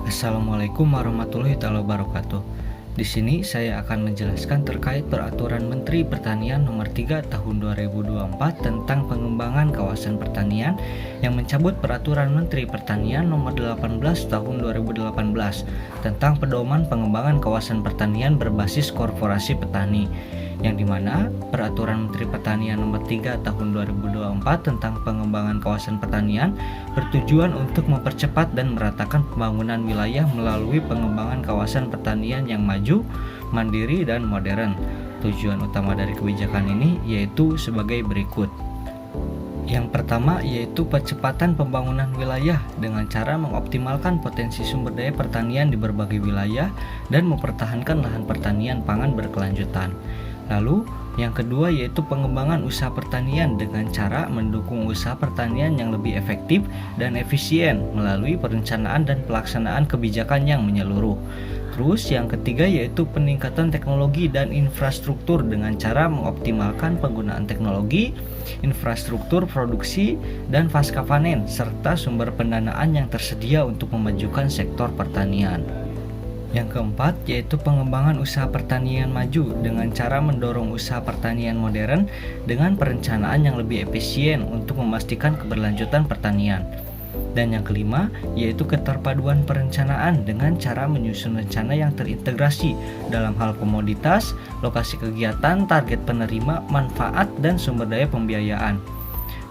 Assalamualaikum warahmatullahi wabarakatuh. Di sini saya akan menjelaskan terkait Peraturan Menteri Pertanian Nomor 3 Tahun 2024 tentang pengembangan kawasan pertanian yang mencabut Peraturan Menteri Pertanian Nomor 18 Tahun 2018 tentang pedoman pengembangan kawasan pertanian berbasis korporasi petani, yang dimana Peraturan Menteri Pertanian Nomor 3 Tahun 2024 tentang pengembangan kawasan pertanian bertujuan untuk mempercepat dan meratakan pembangunan wilayah melalui pengembangan kawasan pertanian yang maju, mandiri, dan modern. Tujuan utama dari kebijakan ini yaitu sebagai berikut. Yang pertama yaitu percepatan pembangunan wilayah dengan cara mengoptimalkan potensi sumber daya pertanian di berbagai wilayah dan mempertahankan lahan pertanian pangan berkelanjutan. Lalu, yang kedua yaitu pengembangan usaha pertanian dengan cara mendukung usaha pertanian yang lebih efektif dan efisien melalui perencanaan dan pelaksanaan kebijakan yang menyeluruh. Terus yang ketiga yaitu peningkatan teknologi dan infrastruktur dengan cara mengoptimalkan penggunaan teknologi, infrastruktur produksi, dan pasca panen, serta sumber pendanaan yang tersedia untuk memajukan sektor pertanian. Yang keempat yaitu pengembangan usaha pertanian maju dengan cara mendorong usaha pertanian modern dengan perencanaan yang lebih efisien untuk memastikan keberlanjutan pertanian. Dan yang kelima yaitu keterpaduan perencanaan dengan cara menyusun rencana yang terintegrasi dalam hal komoditas, lokasi kegiatan, target penerima, manfaat, dan sumber daya pembiayaan.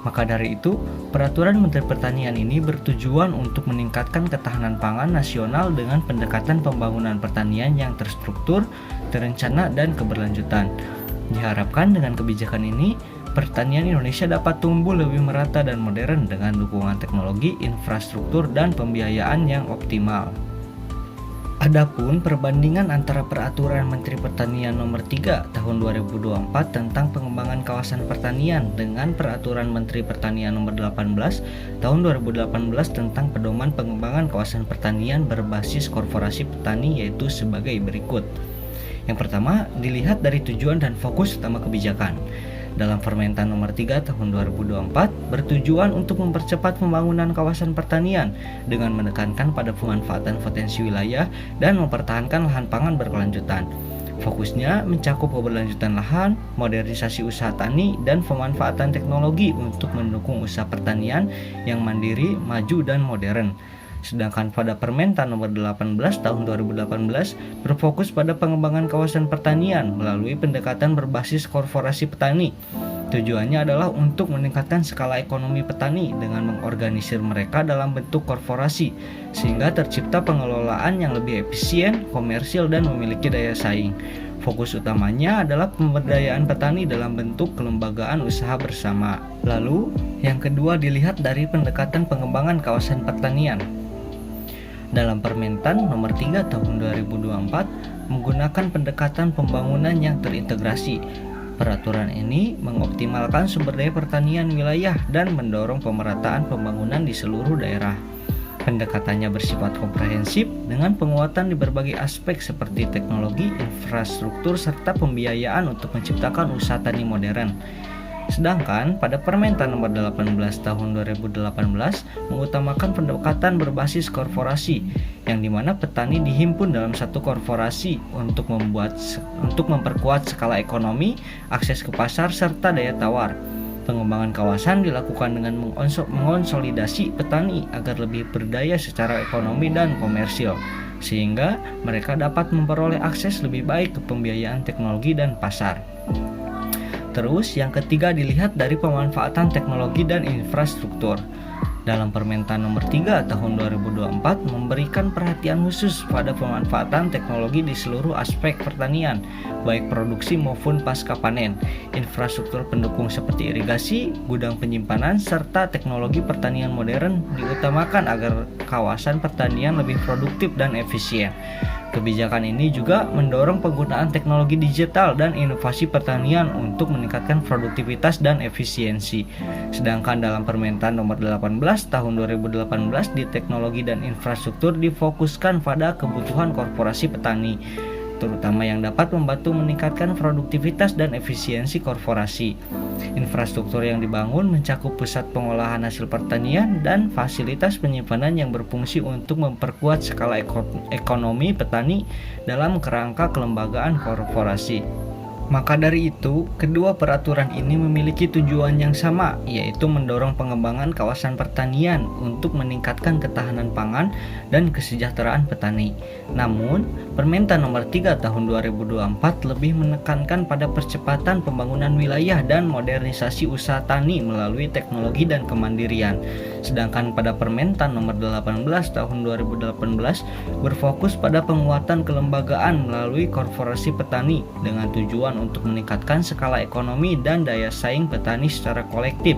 Maka dari itu, Peraturan Menteri Pertanian ini bertujuan untuk meningkatkan ketahanan pangan nasional dengan pendekatan pembangunan pertanian yang terstruktur, terencana, dan keberlanjutan. Diharapkan dengan kebijakan ini, pertanian Indonesia dapat tumbuh lebih merata dan modern dengan dukungan teknologi, infrastruktur, dan pembiayaan yang optimal. Adapun perbandingan antara Peraturan Menteri Pertanian Nomor 3 Tahun 2024 tentang pengembangan kawasan pertanian dengan Peraturan Menteri Pertanian Nomor 18 Tahun 2018 tentang pedoman pengembangan kawasan pertanian berbasis korporasi petani yaitu sebagai berikut. Yang pertama, dilihat dari tujuan dan fokus utama kebijakan. Dalam Permentan Nomor 3 Tahun 2024 bertujuan untuk mempercepat pembangunan kawasan pertanian dengan menekankan pada pemanfaatan potensi wilayah dan mempertahankan lahan pangan berkelanjutan. Fokusnya mencakup keberlanjutan lahan, modernisasi usaha tani, dan pemanfaatan teknologi untuk mendukung usaha pertanian yang mandiri, maju, dan modern. Sedangkan pada Permentan Nomor 18 Tahun 2018 berfokus pada pengembangan kawasan pertanian melalui pendekatan berbasis korporasi petani. Tujuannya adalah untuk meningkatkan skala ekonomi petani dengan mengorganisir mereka dalam bentuk korporasi sehingga tercipta pengelolaan yang lebih efisien, komersil, dan memiliki daya saing. Fokus utamanya adalah pemberdayaan petani dalam bentuk kelembagaan usaha bersama. Lalu, yang kedua dilihat dari pendekatan pengembangan kawasan pertanian. Dalam Permentan Nomor 3 Tahun 2024 menggunakan pendekatan pembangunan yang terintegrasi. Peraturan ini mengoptimalkan sumber daya pertanian wilayah dan mendorong pemerataan pembangunan di seluruh daerah. Pendekatannya bersifat komprehensif dengan penguatan di berbagai aspek seperti teknologi, infrastruktur, serta pembiayaan untuk menciptakan usaha tani modern. Sedangkan pada Permentan Nomor 18 Tahun 2018 mengutamakan pendekatan berbasis korporasi, yang dimana petani dihimpun dalam satu korporasi untuk memperkuat skala ekonomi, akses ke pasar, serta daya tawar. Pengembangan kawasan dilakukan dengan mengonsolidasi petani agar lebih berdaya secara ekonomi dan komersil, sehingga mereka dapat memperoleh akses lebih baik ke pembiayaan teknologi dan pasar. Terus yang ketiga dilihat dari pemanfaatan teknologi dan infrastruktur. Dalam Permentan Nomor 3 Tahun 2024 memberikan perhatian khusus pada pemanfaatan teknologi di seluruh aspek pertanian, baik produksi maupun pasca panen, infrastruktur pendukung seperti irigasi, gudang penyimpanan, serta teknologi pertanian modern diutamakan agar kawasan pertanian lebih produktif dan efisien. Kebijakan ini juga mendorong penggunaan teknologi digital dan inovasi pertanian untuk meningkatkan produktivitas dan efisiensi. Sedangkan dalam Permentan Nomor 18 Tahun 2018 di teknologi dan infrastruktur difokuskan pada kebutuhan korporasi petani. terutama yang dapat membantu meningkatkan produktivitas dan efisiensi korporasi. Infrastruktur yang dibangun mencakup pusat pengolahan hasil pertanian dan fasilitas penyimpanan yang berfungsi untuk memperkuat skala ekonomi petani dalam kerangka kelembagaan korporasi. Maka dari itu, kedua peraturan ini memiliki tujuan yang sama, yaitu mendorong pengembangan kawasan pertanian untuk meningkatkan ketahanan pangan dan kesejahteraan petani. Namun, Permentan Nomor 3 Tahun 2024 lebih menekankan pada percepatan pembangunan wilayah dan modernisasi usaha tani melalui teknologi dan kemandirian. Sedangkan pada Permentan Nomor 18 Tahun 2018 berfokus pada penguatan kelembagaan melalui korporasi petani dengan tujuan untuk meningkatkan skala ekonomi dan daya saing petani secara kolektif.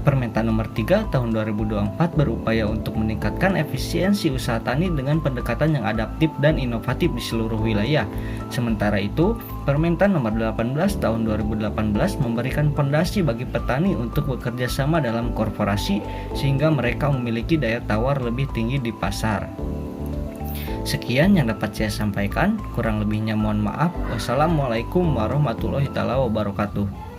Permentan Nomor 3 Tahun 2024 berupaya untuk meningkatkan efisiensi usaha tani dengan pendekatan yang adaptif dan inovatif di seluruh wilayah. Sementara itu, Permentan Nomor 18 Tahun 2018 memberikan fondasi bagi petani untuk bekerja sama dalam korporasi sehingga mereka memiliki daya tawar lebih tinggi di pasar. Sekian yang dapat saya sampaikan, kurang lebihnya mohon maaf. Wassalamualaikum warahmatullahi wabarakatuh.